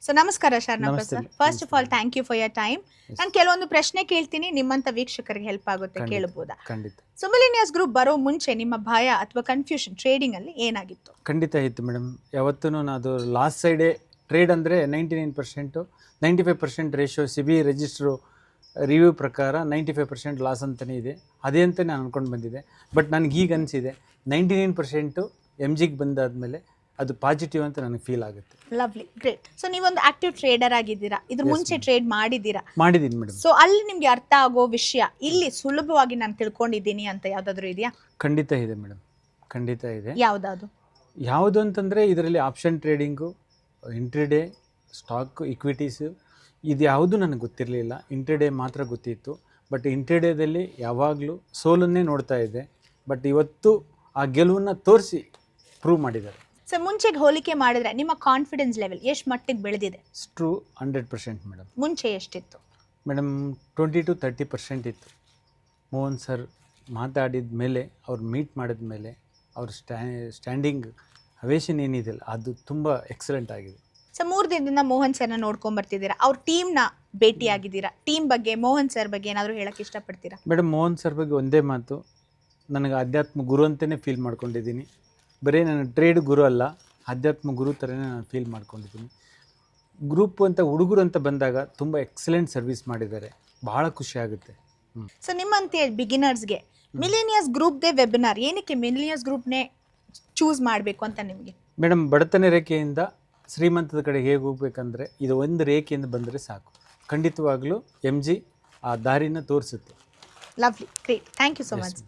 So ನಮಸ್ಕಾರ ಶರಣಪ್ಪ ನಮಸ್ತೆ. Sir. First of all thank you for your time. ನಾನು ಕೆಲವೊಂದು ಪ್ರಶ್ನೆ ಕೇಳ್ತೀನಿ, ನಿಮ್ಮಂತ ವೀಕ್ಷಕರಿಗೆ ಹೆಲ್ಪ್ ಆಗುತ್ತೆ, ಕೇಳಬಹುದಾ? ಖಂಡಿತ ಸೊ ಮಿಲಿನಿಯರ್ಸ್ ಗ್ರೂಪ್ ಬರೋ ಮುಂಚೆ ನಿಮ್ಮ ಭಯ ಅಥವಾ ಕನ್ಫ್ಯೂಷನ್ ಟ್ರೇಡಿಂಗ್ ಅಲ್ಲಿ ಏನಾಗಿತ್ತು? ಖಂಡಿತ ಇತ್ತು ಮೇಡಮ್. ಯಾವತ್ತೂ ಅದು ಲಾಸ್ಟ್ ಸೈಡೇ ಟ್ರೇಡ್ ಅಂದರೆ 99%, 95% ರೇಷಿಯೋ ಸಿಬಿ ರಿಜಿಸ್ಟ್ರು ರಿವ್ಯೂ ಪ್ರಕಾರ 95% ಲಾಸ್ ಅಂತಲೇ ಇದೆ. ಅದೇ ಅಂತ ನಾನು ಅಂದ್ಕೊಂಡು ಬಂದಿದ್ದೆ. ಬಟ್ ನನಗೆ ಈಗ ಅನಿಸಿದೆ 99% MGಗೆ ಬಂದಾದಮೇಲೆ ಅದು ಪಾಸಿಟಿವ್ ಅಂತ ನನಗೆ ಫೀಲ್ ಆಗುತ್ತೆ. Lovely, great. ಸೊ ನೀವೊಂದು ಆಕ್ಟಿವ್ ಟ್ರೇಡರ್ ಆಗಿದ್ದೀರಾ, ಇದ್ರ ಮುಂಚೆ ಟ್ರೇಡ್ ಮಾಡಿದ್ದೀರಾ? ಮಾಡಿದ್ದೀನಿ ಮೇಡಮ್. ಸೊ ಅಲ್ಲಿ ನಿಮ್ಗೆ ಅರ್ಥ ಆಗೋ ವಿಷಯ ಇಲ್ಲಿ ಸುಲಭವಾಗಿ ನಾನು ತಿಳ್ಕೊಂಡಿದ್ದೀನಿ ಅಂತ ಯಾವ್ದಾದ್ರು ಇದೆಯಾ? ಖಂಡಿತ ಇದೆ ಮೇಡಮ್, ಖಂಡಿತ ಇದೆ. ಯಾವ್ದಾದ್ರು? ಯಾವುದು ಅಂತಂದರೆ ಇದರಲ್ಲಿ ಆಪ್ಷನ್ ಟ್ರೇಡಿಂಗು, ಇಂಟ್ರಿಡೇ, ಸ್ಟಾಕ್, ಇಕ್ವಿಟೀಸು, ಇದು ಯಾವುದು ನನಗೆ ಗೊತ್ತಿರಲಿಲ್ಲ. ಇಂಟ್ರಿಡೇ ಮಾತ್ರ ಗೊತ್ತಿತ್ತು. ಬಟ್ ಇಂಟ್ರಿಡೇದಲ್ಲಿ ಯಾವಾಗಲೂ ಸೋಲನ್ನೇ ನೋಡ್ತಾ ಇದ್ದೆ. ಬಟ್ ಇವತ್ತು ಆ ಗೆಲುವನ್ನು ತೋರಿಸಿ ಪ್ರೂವ್ ಮಾಡಿದ್ದಾರೆ. ಸೊ ಮುಂಚೆಗೆ ಹೋಲಿಕೆ ಮಾಡಿದ್ರೆ ನಿಮ್ಮ ಕಾನ್ಫಿಡೆನ್ಸ್ ಲೆವೆಲ್ ಎಷ್ಟು ಮಟ್ಟಿಗೆ ಬೆಳೆದಿದೆ? True 100% madam. ಮುಂಚೆ ಎಷ್ಟಿತ್ತು? ಮೇಡಮ್ 20 to 30% ಇತ್ತು. ಮೋಹನ್ ಸರ್ ಮಾತಾಡಿದ ಮೇಲೆ, ಅವ್ರು ಮೀಟ್ ಮಾಡಿದ ಮೇಲೆ, ಅವ್ರ ಸ್ಟ್ಯಾಂಡಿಂಗ್ ಅವೇಶನ್ ಏನಿದೆಯಲ್ಲ ಅದು ತುಂಬ ಎಕ್ಸಲೆಂಟ್ ಆಗಿದೆ. ಸೊ 3 ದಿನದಿಂದ ಮೋಹನ್ ಸರ್ನ ನೋಡ್ಕೊಂಡ್ ಬರ್ತಿದ್ದೀರಾ, ಅವ್ರ ಟೀಮ್ನ ಭೇಟಿ ಆಗಿದ್ದೀರಾ. ಟೀಮ್ ಬಗ್ಗೆ, ಮೋಹನ್ ಸರ್ ಬಗ್ಗೆ ಏನಾದರೂ ಹೇಳಕ್ಕೆ ಇಷ್ಟಪಡ್ತೀರಾ? ಮೇಡಮ್, ಮೋಹನ್ ಸರ್ ಬಗ್ಗೆ ಒಂದೇ ಮಾತು, ನನಗೆ ಆಧ್ಯಾತ್ಮ ಗುರು ಅಂತಲೇ ಫೀಲ್ ಮಾಡ್ಕೊಂಡಿದ್ದೀನಿ. ಬರೀ ನಾನು ಟ್ರೇಡ್ ಗುರು ಅಲ್ಲ, ಆಧ್ಯಾತ್ಮ ಗುರು ಥರನೇ ನಾನು ಫೀಲ್ ಮಾಡ್ಕೊಂಡಿದ್ದೀನಿ. ಗ್ರೂಪ್ ಅಂತ ಹುಡುಗರು ಅಂತ ಬಂದಾಗ ತುಂಬ ಎಕ್ಸಲೆಂಟ್ ಸರ್ವಿಸ್ ಮಾಡಿದ್ದಾರೆ, ಭಾಳ ಖುಷಿ ಆಗುತ್ತೆ. ಸೊ ನಿಮ್ಮಂತೆ ಬಿಗಿನರ್ಸ್ಗೆ ಮಿಲಿನಿಯರ್ಸ್ ಗ್ರೂಪ್ದೇ ವೆಬಿನಾರ್, ಏನಕ್ಕೆ ಮಿಲಿನಿಯರ್ಸ್ ಗ್ರೂಪ್ನೇ ಚೂಸ್ ಮಾಡಬೇಕು ಅಂತ ನಿಮಗೆ? ಮೇಡಮ್, ಬಡತನ ರೇಖೆಯಿಂದ ಶ್ರೀಮಂತದ ಕಡೆ ಹೇಗೆ ಹೋಗ್ಬೇಕಂದ್ರೆ ಇದು ಒಂದು ರೇಖೆಯಿಂದ ಬಂದರೆ ಸಾಕು. ಖಂಡಿತವಾಗ್ಲೂ MG ಆ ದಾರಿನ ತೋರಿಸುತ್ತೆ. Lovely, great, thank you so much.